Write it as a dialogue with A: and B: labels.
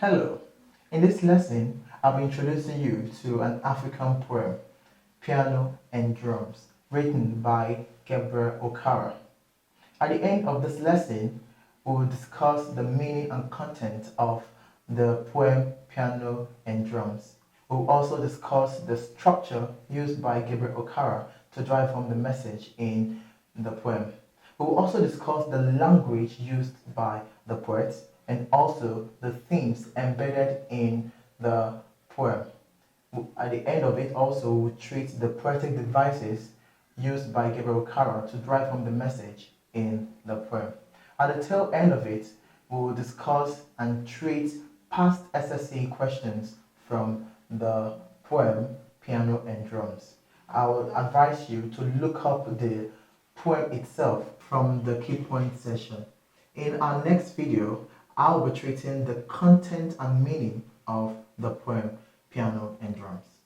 A: Hello, in this lesson I'll be introducing you to an African poem, Piano and Drums, written by Gabriel Okara. At the end of this lesson, we will discuss the meaning and content of the poem Piano and Drums. We will also discuss the structure used by Gabriel Okara to drive home the message in the poem. We will also discuss the language used by the poet and also the themes embedded in the poem. At the end of it also, we will treat the poetic devices used by Gabriel Okara to drive home the message in the poem. At the tail end of it, we will discuss and treat past SSC questions from the poem Piano and Drums. I would advise you to look up the poem itself from the key point session. In our next video, I'll be treating the content and meaning of the poem Piano and Drums.